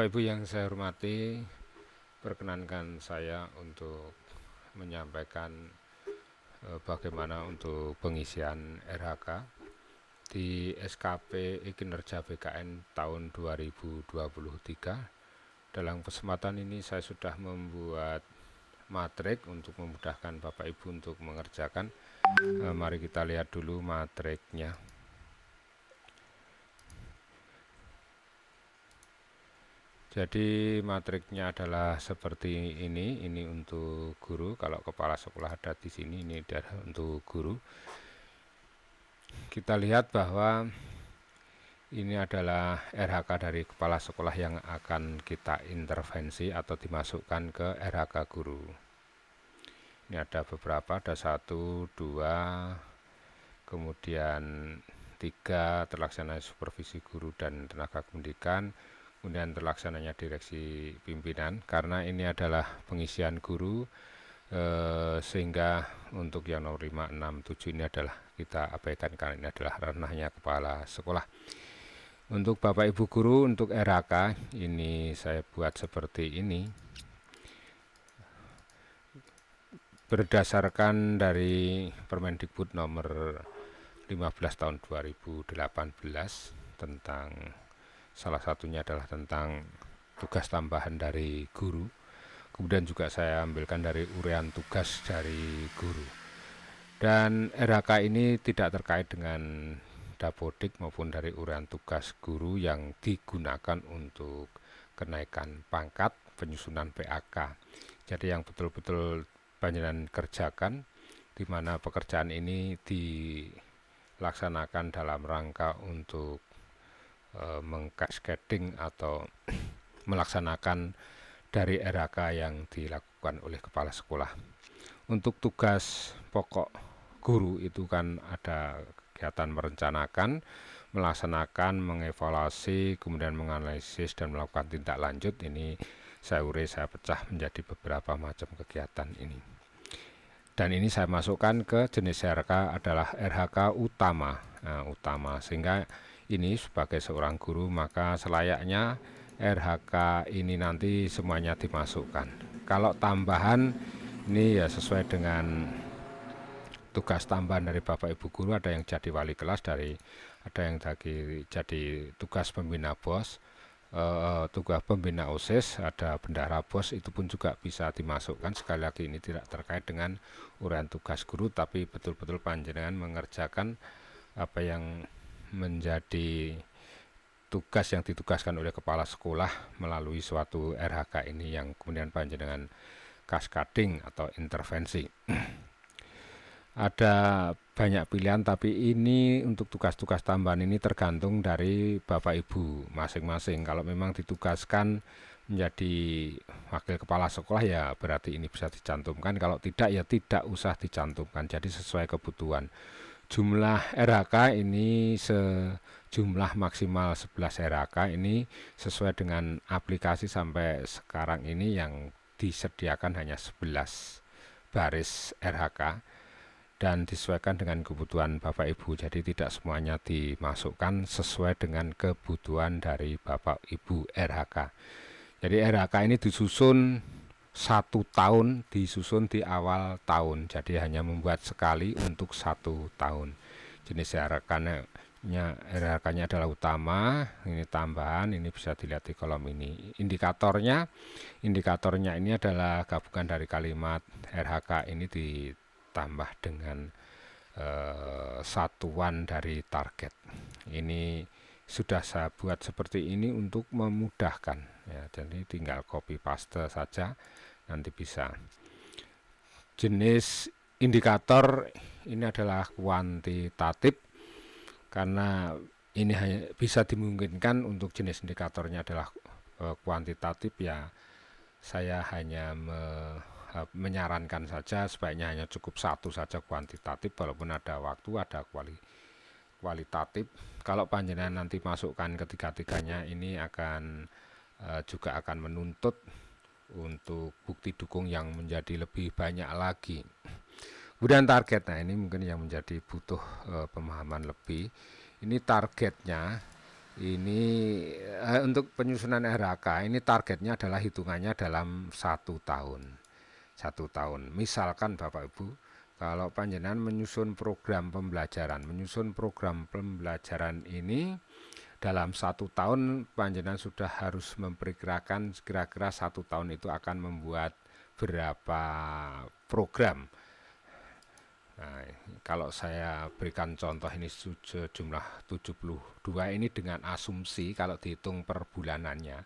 Bapak Ibu yang saya hormati, perkenankan saya untuk menyampaikan bagaimana untuk pengisian RHK di SKP Kinerja BKN tahun 2023. Dalam kesempatan ini saya sudah membuat matrik untuk memudahkan Bapak Ibu untuk mengerjakan. Mari kita lihat dulu matriknya. Jadi matriknya adalah seperti ini untuk guru. Kalau kepala sekolah ada di sini, ini adalah untuk guru. Kita lihat bahwa ini adalah RHK dari kepala sekolah yang akan kita intervensi atau dimasukkan ke RHK guru. Ini ada beberapa, ada 1, 2, kemudian 3 terlaksana supervisi guru dan tenaga pendidikan, kemudian terlaksananya direksi pimpinan. Karena ini adalah pengisian guru, sehingga untuk yang nomor 5, 6, 7 ini adalah kita abaikan karena ini adalah ranahnya kepala sekolah. Untuk Bapak Ibu guru, untuk RHK ini saya buat seperti ini berdasarkan dari Permendikbud nomor 15 tahun 2018 tentang, salah satunya adalah tentang tugas tambahan dari guru. Kemudian juga saya ambilkan dari urean tugas dari guru. Dan RHK ini tidak terkait dengan Dapodik maupun dari urean tugas guru yang digunakan untuk kenaikan pangkat, penyusunan PAK. Jadi yang betul-betul panjenengan kerjakan, di mana pekerjaan ini dilaksanakan dalam rangka untuk mengcascading atau melaksanakan dari RHK yang dilakukan oleh kepala sekolah. Untuk tugas pokok guru itu kan ada kegiatan merencanakan, melaksanakan, mengevaluasi, kemudian menganalisis dan melakukan tindak lanjut. Ini saya pecah menjadi beberapa macam kegiatan ini. Dan ini saya masukkan ke jenis RHK adalah RHK utama. Utama, sehingga ini sebagai seorang guru maka selayaknya RHK ini nanti semuanya dimasukkan. Kalau tambahan ini ya sesuai dengan tugas tambahan dari Bapak Ibu guru, ada yang jadi wali kelas, ada yang jadi tugas pembina BOS, tugas pembina OSIS, ada bendahara BOS, itu pun juga bisa dimasukkan. Sekali lagi ini tidak terkait dengan uraian tugas guru, tapi betul-betul panjenengan mengerjakan apa yang menjadi tugas yang ditugaskan oleh kepala sekolah melalui suatu RHK ini yang kemudian panjenengan cascading atau intervensi. Ada banyak pilihan, tapi ini untuk tugas-tugas tambahan ini tergantung dari Bapak Ibu masing-masing. Kalau memang ditugaskan menjadi wakil kepala sekolah ya berarti ini bisa dicantumkan, kalau tidak ya tidak usah dicantumkan. Jadi sesuai kebutuhan. Jumlah RHK ini sejumlah maksimal 11 RHK, ini sesuai dengan aplikasi sampai sekarang ini yang disediakan hanya 11 baris RHK dan disesuaikan dengan kebutuhan Bapak Ibu. Jadi tidak semuanya dimasukkan, sesuai dengan kebutuhan dari Bapak Ibu RHK. Jadi RHK ini disusun 1 tahun, disusun di awal tahun. Jadi hanya membuat sekali untuk 1 tahun. Jenis RHK-nya adalah utama, ini tambahan, ini bisa dilihat di kolom ini. Indikatornya ini adalah gabungan dari kalimat RHK ini ditambah dengan satuan dari target. Ini sudah saya buat seperti ini untuk memudahkan ya, jadi tinggal copy paste saja nanti bisa. Jenis indikator ini adalah kuantitatif, karena ini hanya bisa dimungkinkan untuk jenis indikatornya adalah kuantitatif ya. Saya hanya menyarankan saja sebaiknya hanya cukup 1 saja kuantitatif, walaupun ada waktu ada kualitatif. Kalau panjenengan nanti masukkan ketiga-tiganya ini akan juga akan menuntut untuk bukti dukung yang menjadi lebih banyak lagi. Kemudian target, ini mungkin yang menjadi butuh pemahaman lebih. Ini targetnya Ini untuk penyusunan RHK ini targetnya adalah hitungannya dalam 1 tahun. 1 tahun. Misalkan Bapak Ibu, kalau panjenengan menyusun program pembelajaran ini dalam 1 tahun, panjenengan sudah harus memperkirakan kira-kira 1 tahun itu akan membuat berapa program. Nah, kalau saya berikan contoh ini sejumlah 72 ini dengan asumsi kalau dihitung per bulanannya.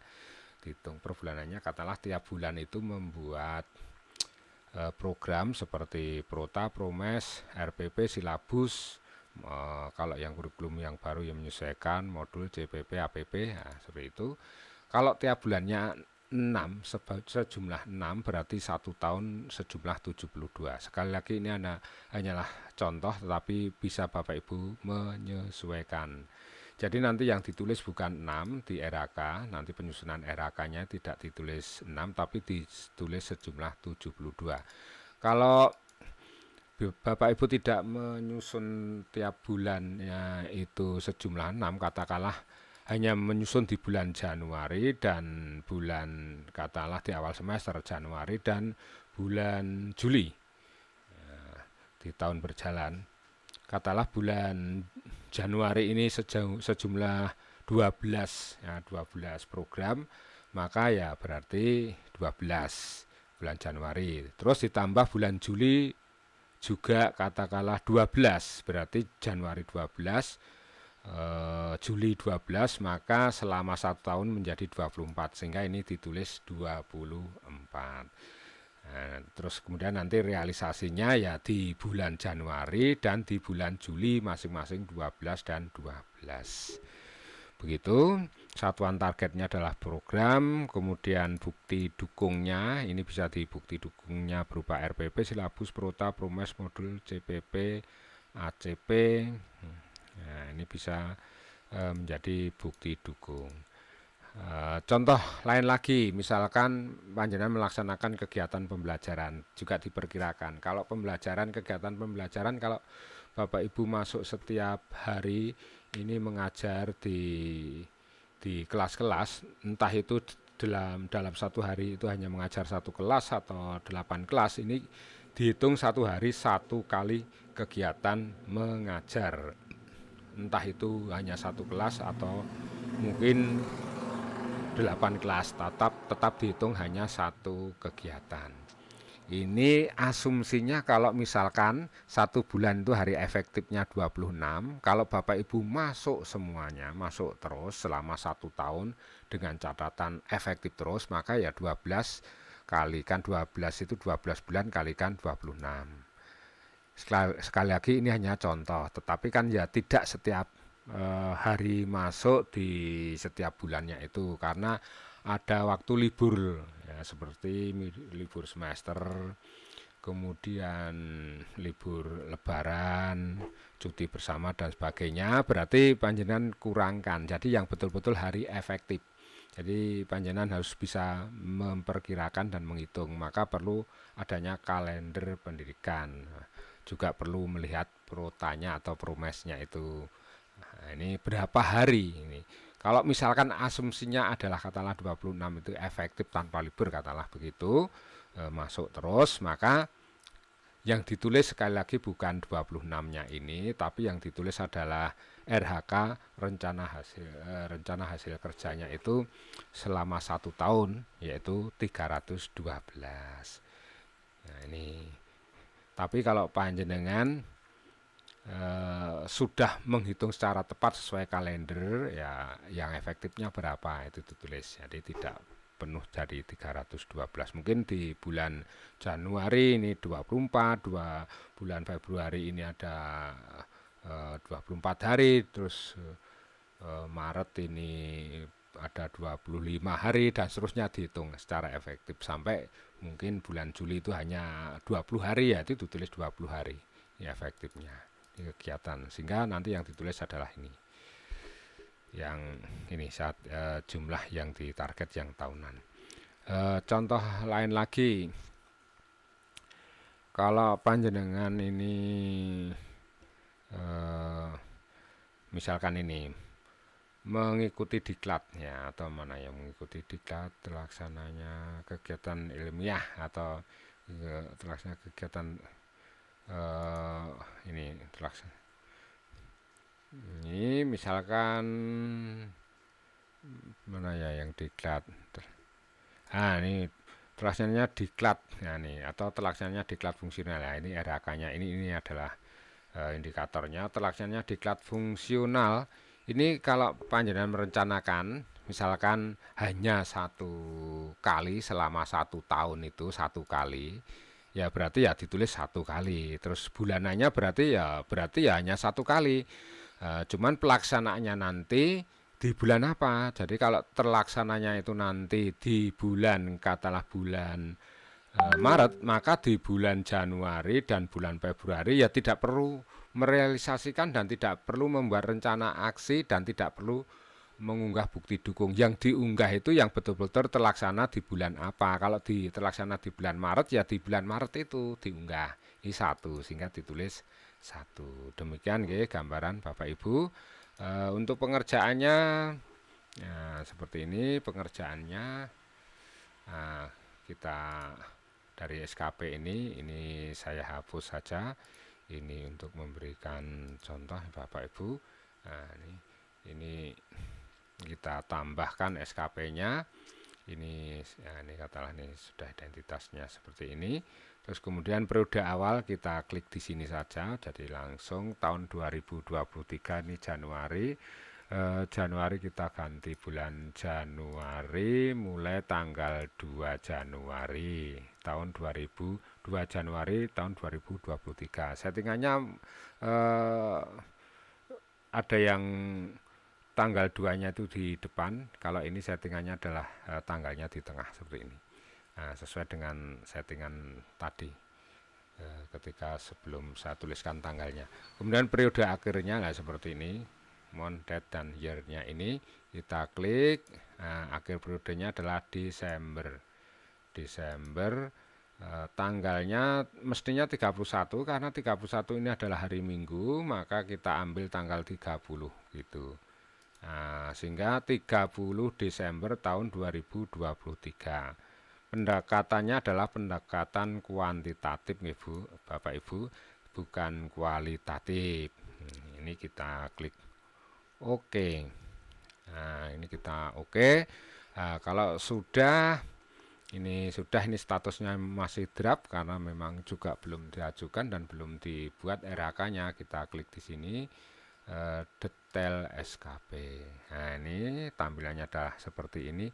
Dihitung per bulanannya katakanlah tiap bulan itu membuat program seperti Prota, Promes, RPP, silabus, kalau yang kurikulum yang baru yang menyesuaikan modul CPP, APP, nah, seperti itu. Kalau tiap bulannya 6, sejumlah 6 berarti 1 tahun sejumlah 72. Sekali lagi ini hanyalah contoh tetapi bisa Bapak Ibu menyesuaikan. Jadi nanti yang ditulis bukan 6 di RHK, nanti penyusunan RHK-nya tidak ditulis 6 tapi ditulis sejumlah 72. Kalau Bapak Ibu tidak menyusun tiap bulannya itu sejumlah 6, katakanlah hanya menyusun di bulan Januari dan bulan katakanlah di awal semester Januari dan bulan Juli di tahun berjalan. Katakanlah bulan Januari ini sejumlah 12 ya 12 program, maka ya berarti 12 bulan Januari. Terus ditambah bulan Juli juga katakanlah 12, berarti Januari 12, Juli 12, maka selama 1 tahun menjadi 24, sehingga ini ditulis 24. Nah, terus kemudian nanti realisasinya ya di bulan Januari dan di bulan Juli masing-masing 12 dan 12. Begitu, satuan targetnya adalah program, kemudian bukti dukungnya, ini bisa dibukti dukungnya berupa RPP, silabus, Prota, Promes, modul, CPP, ACP. Nah, ini bisa menjadi bukti dukung. Contoh lain lagi, misalkan panjenengan melaksanakan kegiatan pembelajaran, juga diperkirakan. Kalau kegiatan pembelajaran, kalau Bapak Ibu masuk setiap hari ini mengajar di kelas-kelas, entah itu dalam 1 hari itu hanya mengajar 1 kelas atau 8 kelas, ini dihitung 1 hari 1 kali kegiatan mengajar, entah itu hanya 1 kelas atau mungkin 8 kelas, tetap dihitung hanya 1 kegiatan. Ini asumsinya kalau misalkan 1 bulan itu hari efektifnya 26, kalau Bapak Ibu masuk semuanya, masuk terus selama 1 tahun dengan catatan efektif terus, maka ya 12 kalikan 12 itu 12 bulan kalikan 26. Sekali lagi ini hanya contoh, tetapi kan ya tidak setiap hari masuk di setiap bulannya itu, karena ada waktu libur ya, seperti libur semester, kemudian libur lebaran, cuti bersama dan sebagainya, berarti panjenengan kurangkan. Jadi yang betul-betul hari efektif. Jadi panjenengan harus bisa memperkirakan dan menghitung, maka perlu adanya kalender pendidikan. Juga perlu melihat protanya atau promesnya itu. Nah, ini berapa hari ini. Kalau misalkan asumsinya adalah katakanlah 26 itu efektif tanpa libur, katakanlah begitu, masuk terus, maka yang ditulis sekali lagi bukan 26-nya ini, tapi yang ditulis adalah RHK, rencana hasil kerjanya itu selama 1 tahun, yaitu 312. Nah, ini. Tapi kalau panjenengan sudah menghitung secara tepat sesuai kalender, ya yang efektifnya berapa itu ditulis. Jadi tidak penuh jadi 312. Mungkin di bulan Januari ini 24, bulan Februari ini ada 24 hari, terus Maret ini ada 25 hari dan seterusnya, dihitung secara efektif sampai mungkin bulan Juli itu hanya 20 hari, ya itu ditulis 20 hari ya efektifnya di kegiatan, sehingga nanti yang ditulis adalah ini saat jumlah yang ditarget yang tahunan. Contoh lain lagi, kalau panjenengan ini misalkan ini mengikuti diklatnya atau mana yang mengikuti diklat terlaksananya kegiatan ilmiah atau terlaksana kegiatan ini terlaksana. Ini misalkan mana ya yang diklat. Ini terlaksananya diklat. Nah, nih atau terlaksananya diklat fungsional. Nah, ini RHK-nya. Ini adalah indikatornya. Terlaksananya diklat fungsional. Ini kalau panjenengan merencanakan misalkan hanya satu kali selama 1 tahun itu satu kali, ya berarti ya ditulis satu kali. Terus bulanannya berarti ya hanya satu kali. Cuman pelaksanaannya nanti di bulan apa? Jadi kalau terlaksananya itu nanti di bulan katalah bulan Maret, maka di bulan Januari dan bulan Februari ya tidak perlu merealisasikan dan tidak perlu membuat rencana aksi dan tidak perlu mengunggah bukti dukung. Yang diunggah itu yang betul-betul terlaksana di bulan apa. Kalau terlaksana di bulan Maret ya di bulan Maret itu diunggah. Ini satu sehingga ditulis satu. Demikian gambaran Bapak Ibu. Untuk pengerjaannya seperti ini pengerjaannya. Kita dari SKP ini saya hapus saja. Ini untuk memberikan contoh Bapak Ibu. Ini kita tambahkan SKP-nya. Ini katalah ini sudah identitasnya seperti ini. Terus kemudian periode awal kita klik di sini saja. Jadi langsung tahun 2023 ini Januari. Januari kita ganti bulan Januari mulai tanggal 2 Januari tahun 2 Januari tahun 2023. Settingannya ada yang tanggal 2-nya itu di depan. Kalau ini settingannya adalah tanggalnya di tengah seperti ini. Sesuai dengan settingan tadi ketika sebelum saya tuliskan tanggalnya. Kemudian periode akhirnya seperti ini. Month, date, dan year-nya ini kita klik. Akhir periodenya adalah Desember. Tanggalnya mestinya 31 karena 31 ini adalah hari Minggu, maka kita ambil tanggal 30 gitu. Sehingga 30 Desember tahun 2023. Pendekatannya adalah pendekatan kuantitatif Ibu, Bapak Ibu, bukan kualitatif. Ini kita klik Oke. Ini kita oke. Kalau ini statusnya masih draft karena memang juga belum diajukan dan belum dibuat RHK-nya. Kita klik di sini detail SKP. Ini tampilannya adalah seperti ini.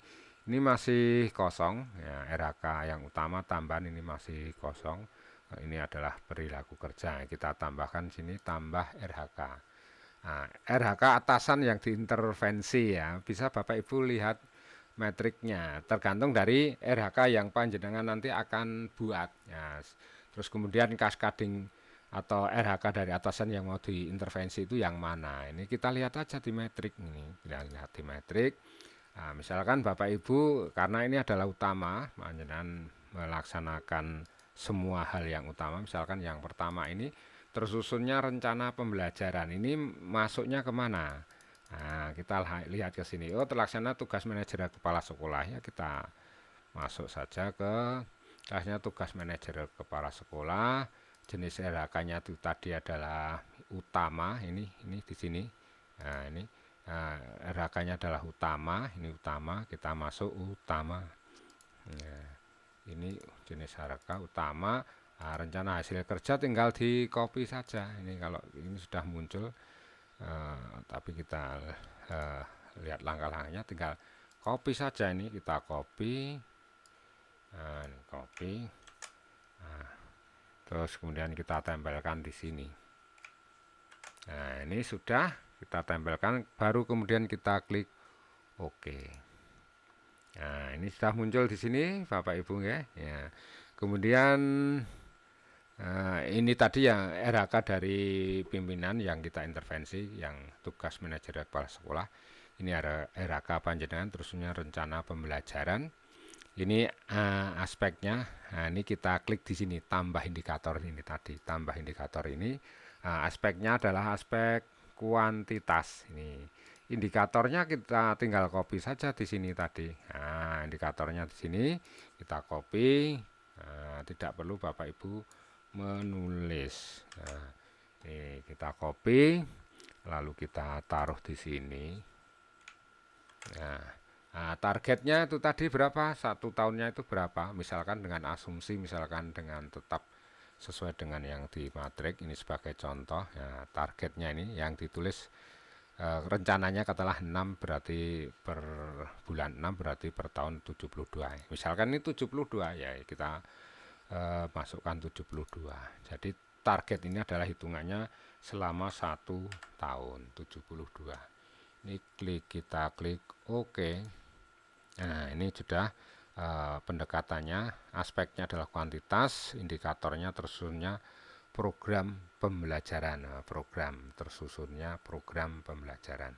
Ini masih kosong ya, RHK yang utama tambahan ini masih kosong. Ini adalah perilaku kerja. Kita tambahkan sini tambah RHK. RHK atasan yang diintervensi ya, bisa Bapak Ibu lihat metriknya tergantung dari RHK yang panjenengan nanti akan buat ya. Terus kemudian cascading atau RHK dari atasan yang mau diintervensi itu yang mana. Ini kita lihat aja di metrik ini. Kita lihat di metrik. Misalkan Bapak Ibu karena ini adalah utama, panjenengan melaksanakan semua hal yang utama. Misalkan yang pertama ini tersusunnya rencana pembelajaran ini masuknya kemana? Kita lihat ke sini. Terlaksana tugas manajer kepala sekolah ya, kita masuk saja ke kelasnya tugas manajer kepala sekolah. Jenis RHK-nya itu tadi adalah utama. Ini di sini. Ini RHK-nya adalah utama. Ini utama. Kita masuk utama. Ini jenis RHK utama. Rencana hasil kerja tinggal di copy saja. Ini kalau ini sudah muncul, tapi kita lihat langkah-langkahnya, tinggal copy saja. Ini kita copy, terus kemudian kita tempelkan di sini. Ini sudah kita tempelkan, baru kemudian kita klik OK. Ini sudah muncul di sini, Bapak Ibu ya. Kemudian ini tadi yang RHK dari pimpinan yang kita intervensi, yang tugas manajer kepala sekolah. Ini ada RHK panjenengan, terusnya rencana pembelajaran. Ini aspeknya. Ini kita klik di sini, tambah indikator ini tadi, tambah indikator ini. Aspeknya adalah aspek kuantitas. Ini Indikatornya kita tinggal copy saja di sini tadi. Nah, indikatornya di sini kita copy. Nah, tidak perlu Bapak Ibu menulis. Nah, ini kita copy, lalu kita taruh di sini. Nah, targetnya itu tadi berapa? 1 tahunnya itu berapa? Misalkan dengan asumsi, misalkan dengan tetap sesuai dengan yang di matrik. Ini sebagai contoh. Ya, targetnya ini yang ditulis rencananya katakanlah 6 berarti per bulan 6 berarti per tahun 72. Misalkan ini 72 ya kita masukkan 72. Jadi target ini adalah hitungannya selama 1 tahun 72. Ini kita klik OK. Nah, ini sudah pendekatannya, aspeknya adalah kuantitas, indikatornya tersusunnya program pembelajaran. Nah, program tersusunnya program pembelajaran.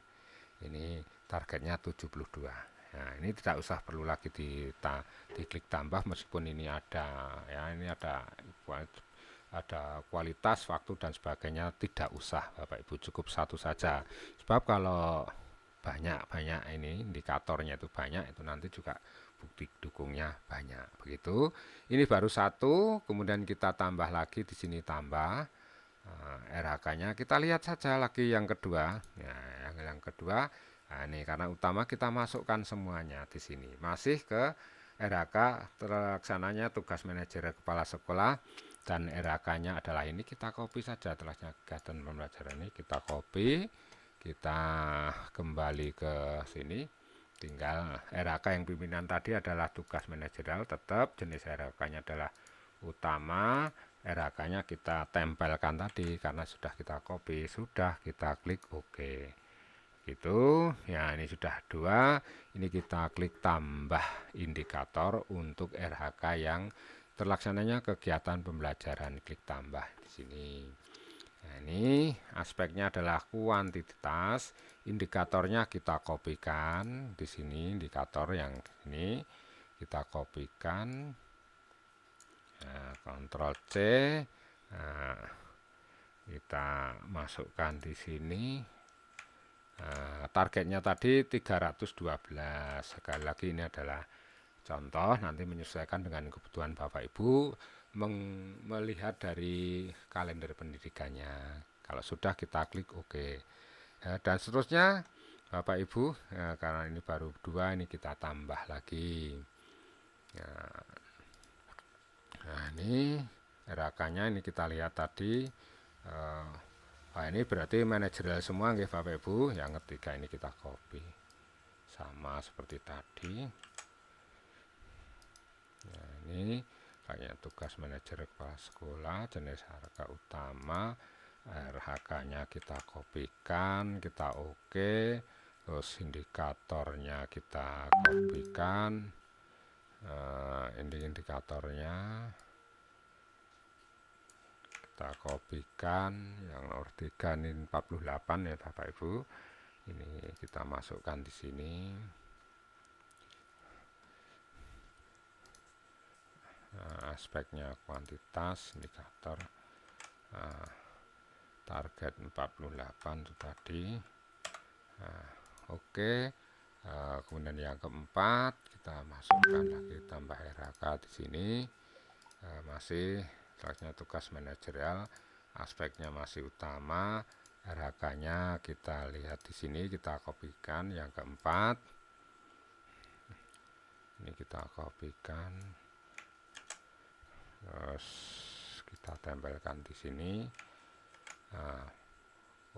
Ini targetnya 72. Nah, ini tidak usah perlu lagi diklik tambah meskipun ini ada ya, ini ada kualitas, waktu dan sebagainya, tidak usah Bapak Ibu, cukup satu saja. Sebab kalau banyak ini indikatornya itu banyak, itu nanti juga bukti dukungnya banyak. Begitu. Ini baru satu, kemudian kita tambah lagi di sini tambah RHK-nya. Kita lihat saja lagi yang kedua. Ya, yang kedua. Nah, ini karena utama kita masukkan semuanya di sini. Masih ke RHK terlaksananya tugas manajer kepala sekolah dan RHK-nya adalah ini, kita copy saja. Telah kegiatan pembelajaran ini kita copy, kita kembali ke sini, tinggal RHK yang pimpinan tadi adalah tugas manajerial, tetap jenis RHK-nya adalah utama, RHK-nya kita tempelkan tadi karena sudah kita copy, sudah kita klik OK. Gitu ya, ini sudah 2. Ini kita klik tambah indikator untuk RHK yang terlaksananya kegiatan pembelajaran, klik tambah di sini. Nah, ini aspeknya adalah kuantitas, indikatornya kita kopikan di sini, indikator yang ini kita kopikan. Nah, Ctrl C. Nah, kita masukkan di sini. Targetnya tadi 312. Sekali lagi ini adalah contoh, nanti menyesuaikan dengan kebutuhan Bapak Ibu, melihat dari kalender pendidikannya. Kalau sudah kita klik OK. Dan seterusnya Bapak Ibu, karena ini baru 2, ini kita tambah lagi. Nah, ini RHK-nya ini kita lihat tadi. Nah, ini berarti manajerial semua nggih Bapak Ibu. Yang ketiga ini kita copy. Sama seperti tadi. Nah, ini kayak tugas manajer kepala sekolah, jenis RHK utama, RHK-nya kita kopikan, kita OK, terus indikatornya kita kopikan, ini indikatornya kita kopikan, yang nomor 3 ini 48 ya Bapak Ibu, ini kita masukkan di sini. Aspeknya kuantitas, indikator, target 48 itu tadi. Oke. Kemudian yang keempat kita masukkan lagi tambah RHK di sini. Masih tugas manajerial, aspeknya masih utama, RHK-nya kita lihat di sini, kita kopikan yang keempat. Ini kita kopikan, terus kita tempelkan di sini.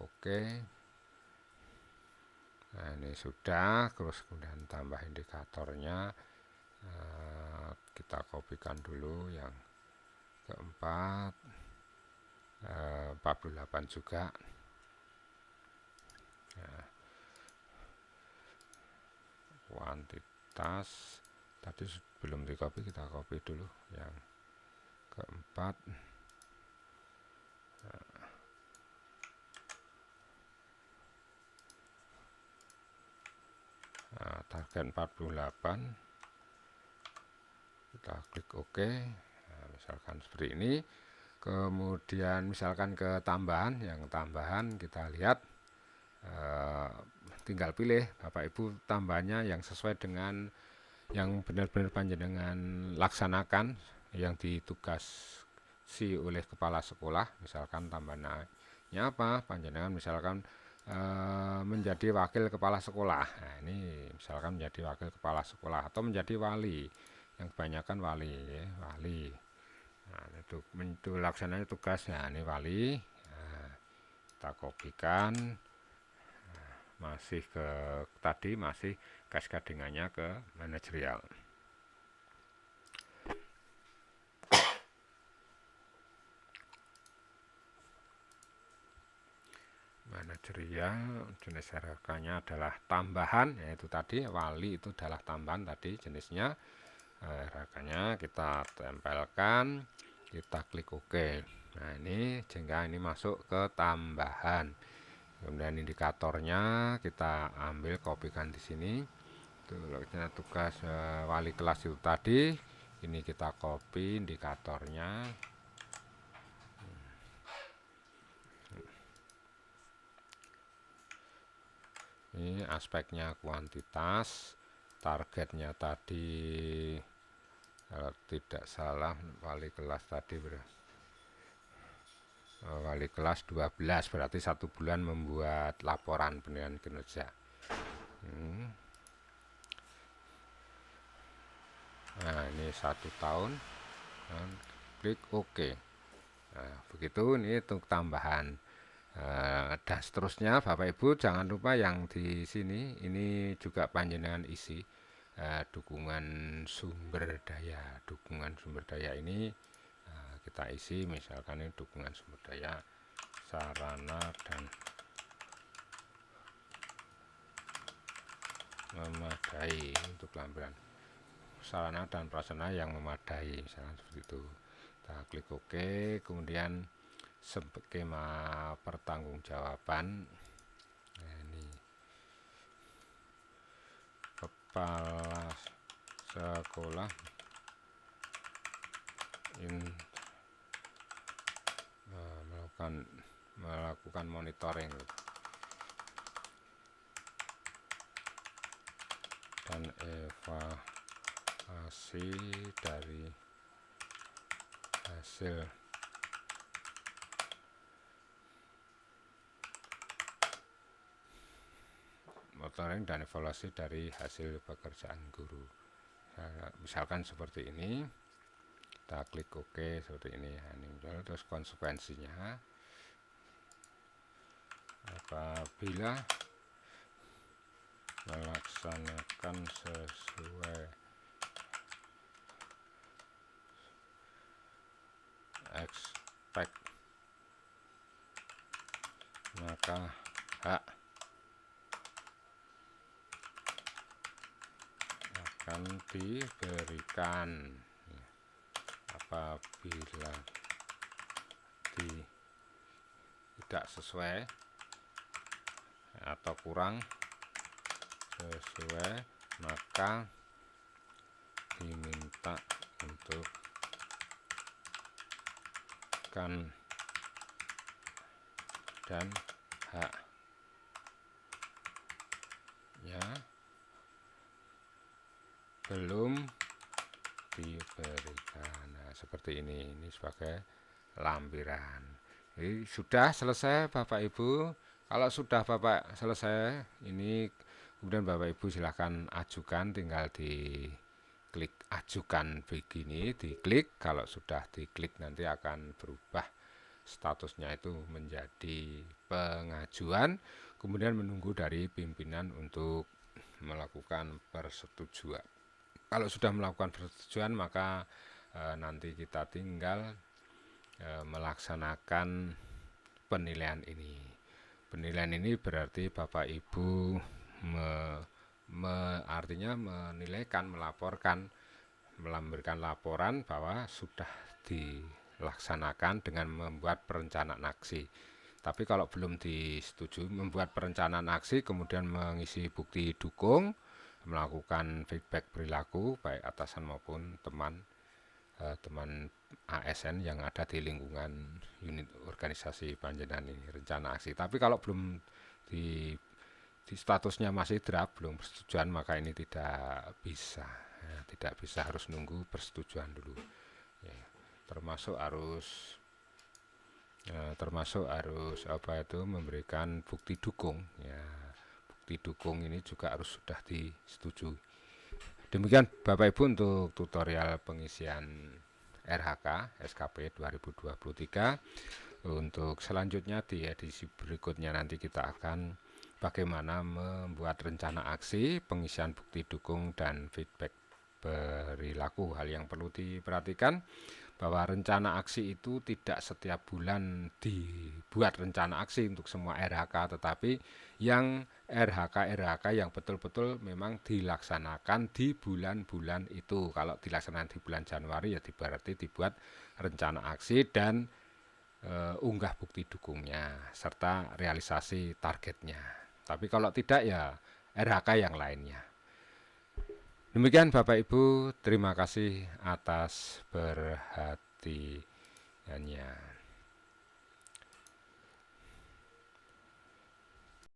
Oke. Nah, ini sudah, terus kemudian tambah indikatornya. Kita kopikan dulu yang keempat, 48 juga. Nah, kuantitas tadi belum di copy, kita copy dulu yang keempat. Target 48, kita klik OK. Nah, misalkan seperti ini. Kemudian misalkan ke tambahan, yang tambahan kita lihat eh, tinggal pilih Bapak Ibu tambahannya yang sesuai dengan yang benar-benar panjenengan laksanakan, yang ditugasi oleh kepala sekolah. Misalkan tambahannya apa, panjenengan misalkan menjadi wakil kepala sekolah. Nah, ini misalkan menjadi wakil kepala sekolah atau menjadi wali, yang kebanyakan wali ya, wali. Nah, itu laksananya tugas. Nah, ini wali. Nah, kita kopikan, masih ke tadi, masih cascadingannya ke manajerial. Manajerial, jenis RK-nya adalah tambahan, yaitu tadi wali itu adalah tambahan tadi jenisnya. RK-nya kita tempelkan, kita klik OK. Nah, ini jika ini masuk ke tambahan. Kemudian indikatornya kita ambil, kopikan di sini. Tugas wali kelas itu tadi. Ini kita copy indikatornya. Ini aspeknya kuantitas, targetnya tadi kalau tidak salah wali kelas tadi wali kelas 12, berarti 1 bulan membuat laporan penilaian kinerja. Nah, ini 1 tahun, dan klik OK. Nah, begitu, ini untuk tambahan. Dan seterusnya Bapak Ibu jangan lupa yang di sini ini juga panjenengan isi dukungan sumber daya. Dukungan sumber daya ini kita isi, misalkan ini dukungan sumber daya sarana dan memadai untuk lampiran sarana dan prasarana yang memadai, misalnya seperti itu. Kita klik OK. Kemudian skema pertanggungjawaban. Nah, ini kepala sekolah melakukan monitoring dan evaluasi dari hasil monitoring dan evaluasi dari hasil pekerjaan guru. Misalkan seperti ini, kita klik OK seperti ini. Ini terus konsekuensinya apabila melaksanakan sesuai expect, maka hak akan diberikan. Apabila tidak sesuai atau kurang sesuai, maka diminta untuk kan dan haknya belum diberikan. Nah, seperti ini sebagai lampiran. Jadi sudah selesai Bapak Ibu. Kalau sudah Bapak selesai ini, kemudian Bapak Ibu silahkan ajukan, tinggal di klik ajukan begini, diklik. Kalau sudah diklik nanti akan berubah statusnya itu menjadi pengajuan, kemudian menunggu dari pimpinan untuk melakukan persetujuan. Kalau sudah melakukan persetujuan, maka nanti kita tinggal melaksanakan penilaian ini. Penilaian ini berarti Bapak Ibu artinya menilaikan, melaporkan, memberikan laporan bahwa sudah dilaksanakan dengan membuat perencanaan aksi. Tapi kalau belum disetujui membuat perencanaan aksi, kemudian mengisi bukti dukung, melakukan feedback perilaku baik atasan maupun teman ASN yang ada di lingkungan unit organisasi panjenengan ini, rencana aksi. Tapi kalau belum di statusnya masih draft, belum persetujuan, maka ini tidak bisa. Ya, tidak bisa, harus nunggu persetujuan dulu. Ya, termasuk harus apa itu, memberikan bukti dukung. Ya, bukti dukung ini juga harus sudah disetujui. Demikian Bapak Ibu untuk tutorial pengisian RHK SKP 2023. Untuk selanjutnya di edisi berikutnya nanti kita akan bagaimana membuat rencana aksi, pengisian bukti dukung, dan feedback perilaku. Hal yang perlu diperhatikan bahwa rencana aksi itu tidak setiap bulan dibuat rencana aksi untuk semua RHK, tetapi yang RHK yang betul-betul memang dilaksanakan di bulan-bulan itu. Kalau dilaksanakan di bulan Januari ya berarti dibuat rencana aksi dan unggah bukti dukungnya serta realisasi targetnya. Tapi kalau tidak ya RHK yang lainnya. Demikian Bapak Ibu, terima kasih atas perhatiannya.